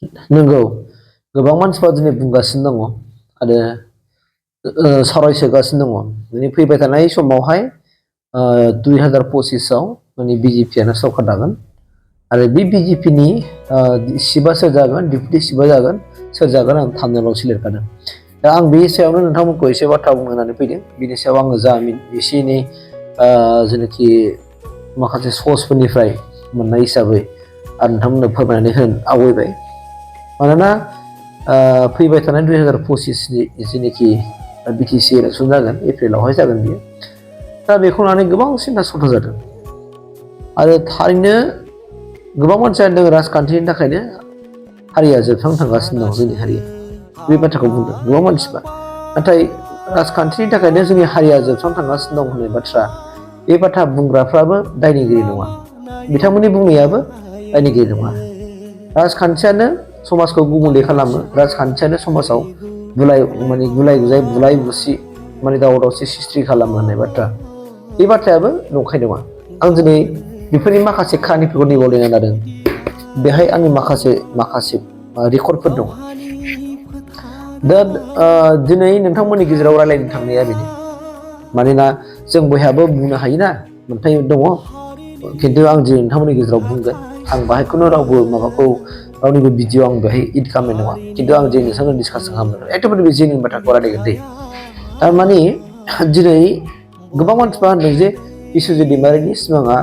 नंगौ गोबां मानसिफ्रा दिनै बुंगासिनो दङ आरो सावरायसोगासिनो दङ माने फैबाय थानाय समावहाय 2025 आव माने बिजेपियानो सरकार दागोन आरो बे बिजेपिनि सिबा सोर जागोन डिप्युटि सिबा जागोन सोर जागोन आं थामनेलावसो लिरखादों दा आं बे सायावनो नोंथांमोनखौ एसे बाथ्रा बुंनो होननानै फैदों बिनि सायाव आङो जा एसे एनै जेनाखि माखासे सर्सफोरनिफ्राय मोननाय हिसाबै आरो नोंथांमोननो फोरमायनानै होनो आवगायबाय मानोना फैबाय थानाय 2025नि जेनाखि बिटिसि इलेक्सन जागोन एप्रिलावहाय जागोन बियो दा बेखौ लानानै गोबां सिन्था सन्था जादों आरो थारैनो गोबां मानसिया होनदों राजखान्थिनि थाखायनो हारिया जोबस्रांनो थांगासिनो दं जोंनि हारिया बे बाथ्राखौ बुंदों गोबां मानसिफ्रा नाथाय राजखान्थिनि थाखायनो जोंनि हारिया जोबस्रांनो थांगासिनो दं होननाय बाथ्रा बे बाथ्रा बुंग्राफ्राबो दायनिगिरि नङा बिथांमोननि बुंनायाबो दायनिगिरि नङा राजखान्थियानो समाजखौ गुबुंले खालामो राजखान्थियानो समाजाव गुलाय गुजाय बुलाय बुसि माने दावराव दावसि सृष्टि खालामो होननाय बाथ्रा बे बाथ्रायाबो नंखाय नङा आं दिनै बेफोरनि माखासे खाहानिफोरखौ निबावलायना लादों बेहाय आंनि माखासे रेकर्डफोर दङ दा दिनै नोंथांमोननि गेजेराव रायलायनो थांनाया बेनो मानोना जों बयहाबो बुंनो हायोना मोनथाय दङ खिन्थु आं दिनै नोंथांमोननि गेजेराव बुंगोन आं बाहाय खुनु रावबो माबाखौ रावनिबो भिडिअ आं बेहाय इडिट खालामनाय नङा खिन्थु आं दिनै नोंथांजों डिसकासन खालामदों एकदम बे जेनुइन बाथ्राखौ रायलायगोन दे थारमाने दिनै गोबां मानसिफ्रा होनदों जे बिस्वजित दैमारिनि सिमाङा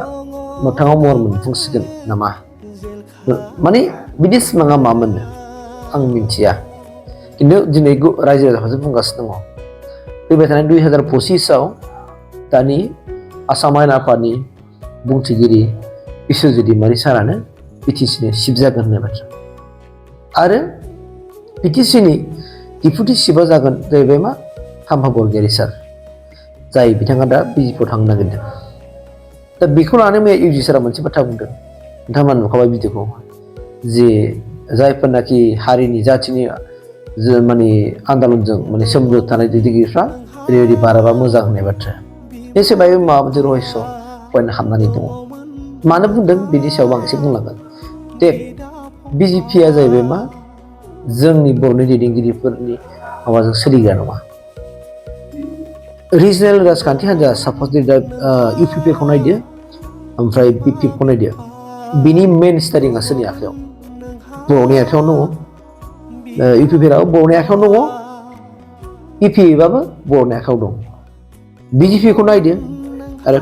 मोगथाङाव महर मोनफुंसिगोन नामा माने बिदि सिमाङा मामोननो आं मिथिया खिन्थु दिनै रायजो राजाफोरजों बुंगासिनो दङ फैबाय थानाय 2025 आव दानि आसाम आयेन आफादनि बुंथिगिरि बिस्वजित दैमारि सारानो बिटिसिनि चिफ जागोन होननाय बाथ्रा आरो बिटिसिनि डिप्युटि चिफआ जागोन जाहैबाय मा थाम्फा बरगयारि सार जाय बिथाङा दा बिजेपिआव थांनो नागिरदों दा बेखौ लानानै मैया इउजि सारा मोनसे बाथ्रा बुंदों नोंथांमोना नुखाबाय भिडिअखौ जे जायफोरनाखि हारिनि जाथिनि माने आन्दलनजों माने सोमोन्दो थानाय दैदेनगिरिफ्रा ओरैबायदि बाराबा मोजां होननाय बाथ्रा एसेबाय माबा मोनसे रहस्य पइन्ट हाबनानै दङ मानो बुंदों बिनि सायाव आं एसे बुंलांगोन दे बिजेपिआ जाहैबाय मा जोंनि बर'नि दैदेनगिरिफोरनि माबाजों सोलिग्रा नङा रिजनेल राजखान्थि हान्जा साप'जलि दा इउपिपिखौ नायदो ओमफ्राय बिपिएफखौ नायदो बिनि मेन स्टारिंआ सोरनि आखायाव बर'नि आखायावनो दङ इउपिपिआबो बर'नि आखायावनो दङ बिपिएफआबो बर'नि आखायाव दं बिजेपिखौ नायदो आरो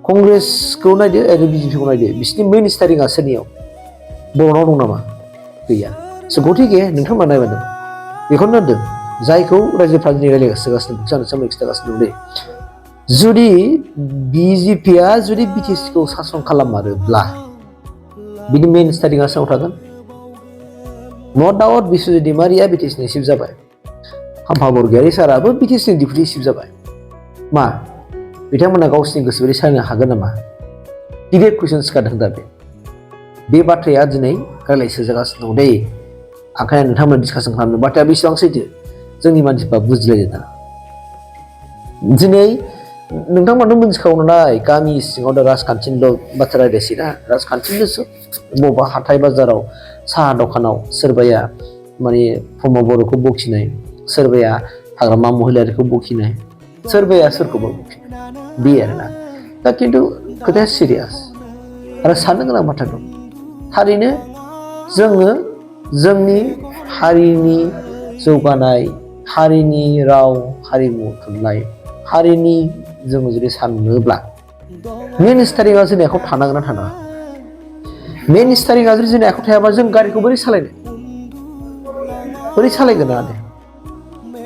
कंग्रेसखौ नायदो आरो बिजेपिखौ नायदो बिसोरनि मेन स्टारिंआ सोरनियाव बर'नाव दं नामा गैया गथिखे नोंथांमोना नायबानो बेखौनो होनदों जायखौ रायजोफ्रा दिनै रायलायगासिनो खिन्थागासिनो दं दे जुदि बिजेपिआ जुदि बिटिसिखौ सासन खालामारोब्ला बिनि मेन स्टारिंआ सोराव थागोन नो डाउट बिस्वजित दैमारिया बिटिसिनि चिफ जाबाय थाम्फा बरगयारि साराबो बिटिसिनि डिप्युटि चिफ जाबाय मा बिथांमोना गावसिनि गोसोबायदि सालायनो हागोन नामा गिदिर कुइसन सिखारदों दा बे बाथ्राया दिनै रायलायसोजागासिनो दं दे ओंखायनो नोंथांमोना डिसकासन खालामनो बाथ्राया बेसेबां सैथो जोंनि मानसिफ्रा बुजिलायो दा दिनै नोंथांमोनाथ' मिथिखागौ नालाय गामि सिङाव दा राजखान्थिनिल' बाथ्रा रायलायसै ना राजखान्थिनिल'सो बबेबा हाथाय बाजाराव साहा दखानाव सोरबाया माने प्रमद बर'खौ बखिनाय सोरबाया हाग्रामा महिलारिखौ बखिनाय सोरबाया सोरखौबा बखिनाय बे आरोना दा खिन्थु खोथाया सिरियास आरो साननो गोनां बाथ्रा दं थारैनो जोङो जोंनि हारिनि जौगानाय हारिनि राव हारिमु थुनलाइ हारिनि जोङो जुदि साननोब्ला मेन स्टारिंआ जोंनि आखायाव थानांगोन ना थानाङा मेन स्टारिंआ जुदि जोंनि आखायाव थायाबा जों गारिखौ बोरै सालायगोन ना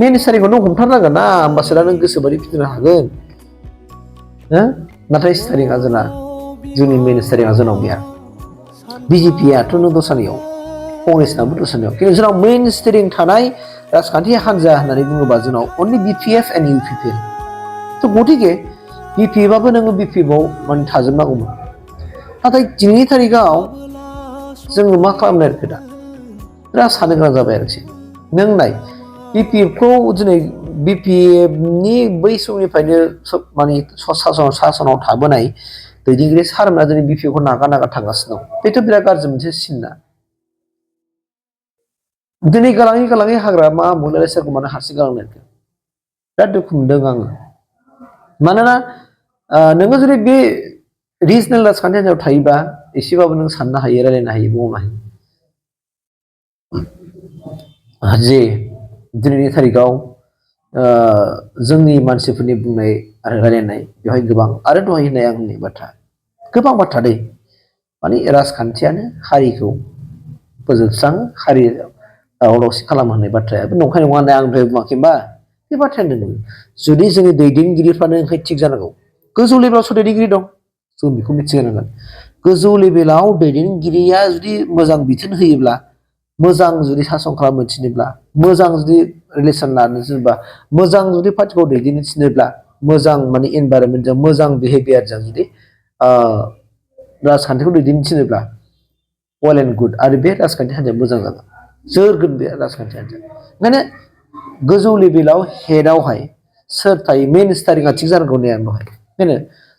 मेन स्टारिंखौ नों हमथारनांगोन ना होमबासो दा नों गोसोबायदि फिदिंनो हागोन नाथाय स्टारिंआ जोंनि मेन स्टारिंआ जोंनाव गैया बिजेपिआथ' नों दस्रानियाव कंग्रेसनाबो दस्रानियाव खिन्थु जोंनाव मेन स्टारिं थानाय राजखान्थि हान्जा होननानै बुङोबा जोंनाव अनलि बिपिएफ एन्ड इउपिपिएल थ' गथिखे बिपिएफआबो नोङो बिपिएफआव माने थाजोबनांगौमोन नाथाय दिनैनि थारिखआव जोङो मा खालामनो नागिरखो दा बिराद साननो गोनां जाबाय आरोखि नों नाय बिपिएफखौ दिनै बिपिएफनि बै समनिफ्रायनो माने सासनाव थाबोनाय दैदेनगिरि सारमोना दिनै बिपिएफखौ नागार थांगासिनो दं बेथ' बिराद गाज्रि मोनसे सिन ना दिनै गालाङै हाग्रा मा मोनलाय सोरखौ मानो हारसिं गालांनायखो बिराद दुखु मोनदों आङो मानोना नोङो जुदि बे रिजनेल राजखान्थि हान्जायाव थायोबा एसेबाबो नों साननो हायो रायलायनो हायो बुंनो हायो जे दिनैनि थारिखआव जोंनि मानसिफोरनि बुंनाय आरो रायलायनाय बेवहाय गोबां आरो दहाय होननाय आंनि बाथ्रा गोबां बाथ्रा दै माने राजखान्थियानो हारिखौ फोजोबस्राङो हारि दावराव दावसि खालामो होननाय बाथ्रायाबो नंखाय नङा होननाय आं दहाय बुङाखै होनबा बे बाथ्रायानो नंगौ जुदि जोंनि दैदेनगिरिफ्रानो ओंखाय थिग जानांगौ गोजौ लेभेलावसो दैदेनगिरि दं जों बेखौ मिथिहोनांगोन गोजौ लेभेलाव दैदेनगिरिया जुदि मोजां बिथोन होयोब्ला मोजां जुदि सासन खालामनो थिनोब्ला मोजां जुदि रिलेसन लानो थिनोब्ला मोजां जुदि पार्टिखौ दैदेननो थिनोब्ला मोजां माने एनभाइरनमेन्टजों मोजां बिहेभियारजों जुदि राजखान्थिखौ दैदेननो थिनोब्ला वेल एन्ड गुड आरो बे राजखान्थि हान्जाया मोजां जागोन जोरगोन बे राजखान्थि हान्जाया ओंखायनो गोजौ लेभेलाव हेडआवहाय सोर थायो मेन स्टारिंआ थिग जानांगौ होननाय आं दहाय बेनो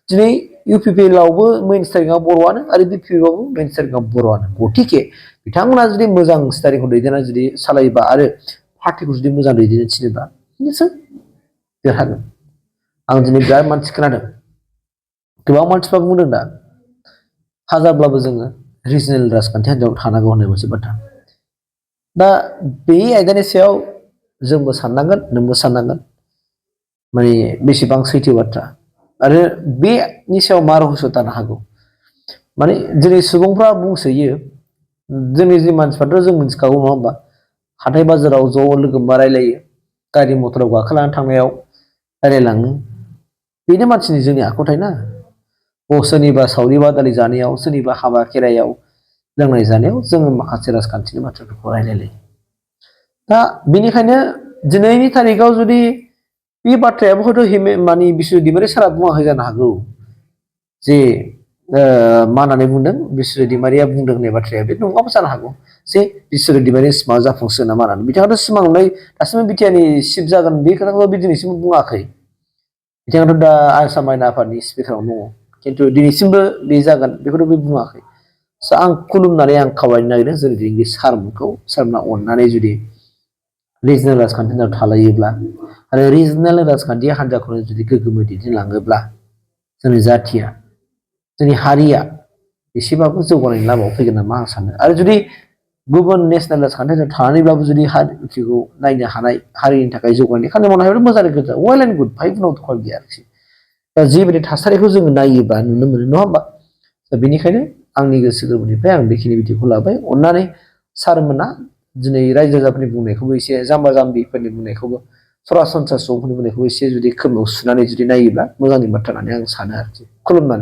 दिनै इउ पि पि एल आवबो मेन स्टारिंआ बर'आनो आरो बि पि पि आवबो मेन स्टारिंआ बर'आनो गथिखे बिथांमोना जुदि मोजां स्टारिंखौ दैदेनना जुदि सालायोबा आरो पार्टिखौ जुदि मोजां दैदेननो थिनोबा निसय देरहागोन आं दिनै बिराद मानसि खोनादों गोबां मानसिफ्रा बुंदों दा हाजारब्लाबो जोङो रिजनेल राजखान्थि हान्जायाव थानांगौ होननाय मोनसे बाथ्रा दा बे आयदानि सायाव जोंबो साननांगोन नोंबो साननांगोन माने बेसेबां सैथो बाथ्रा आरो बेनि सायाव मा रहस्य थानो हागौ माने दिनै सुबुंफ्रा बुंसोयो जोंनि जि मानसिफ्राथ' जों मिथिखागौ नङा होमबा हाथाय बाजाराव ज' लोगो मोनबा रायलायो गारि मटराव गाखोनानै थांनायाव रायलायलाङो बेनो मानसिनि जोंनि आखुथाय ना सोरनिबा सावरि बादालि जानायाव सोरनिबा हाबा खेराइयाव लोंनाय जानायाव जोङो माखासे राजखान्थिनि बाथ्राफोरखौ रायलायलायो दा बेनिखायनो दिनैनि थारिखआव जुदि बे बाथ्रायाबो हयथ' माने बिश्व दैमारि सारा बुङाखै जानो हागौ जे मा होननानै बुंदों बिश्व दैमारिया बुंदों होननाय बाथ्राया बे नङाबो जानो हागौ जे बिश्व दैमारिनि सिमाङा जाफुंसो नामा होननानै बिथाङाथ' सिमां नुनाय दासिमबो बिटिआरनि चिफ जागोन बे खोथाखौ बे दिनैसिमबो बुङाखै बिथाङाथ' दा आसाम आयेन आफादनि स्पिकारावनो दङ खिन्थु दिनैसिमबो बे जागोन बेखौथ' बे बुङाखै स' आं खुलुमनानै आं खावलायनो नागिरदों जोंनि दैदेनगिरि सारमोनखौ सारमोना अननानै जुदि रिजनेल राजखान्थि हान्जायाव थालायोब्ला आरो रिजनेल राजखान्थि हान्जाखौनो जुदि गोग्गोमै दैदेनलाङोब्ला जोंनि जाथिया जोंनि हारिया एसेबाबो जौगानायनि लामायाव फैगोन नामा आं सानो आरो जुदि गुबुन नेसनेल राजखान्थि हान्जायाव थानानैब्लाबो जुदि हारिखौ नायनो हानाय हारिनि थाखाय जौगानायनि खामानि मावनो हायोब्ला मोजांनि खोथा वेल एन्ड गुड फाइभ उनाव दखल गैया आरोखि दा जिबायदि थासारिखौ जोङो नायोबा नुनो मोनो नङा होमबा दा बेनिखायनो आंनि गोसो गोरबोनिफ्राय आं बेखिनि बिदिखौ लाबाय अननानै सारमोना दिनै रायजो राजाफोरनि बुंनायखौबो एसे जाम्बा जाम्बिफोरनि बुंनायखौबो सरासनस्रा सुबुंफोरनि बुंनायखौबो एसे जुदि खोमायाव सुनानै जुदि नायोब्ला मोजांनि बाथ्रा होननानै आं सानो आरोखि खुलुमनानै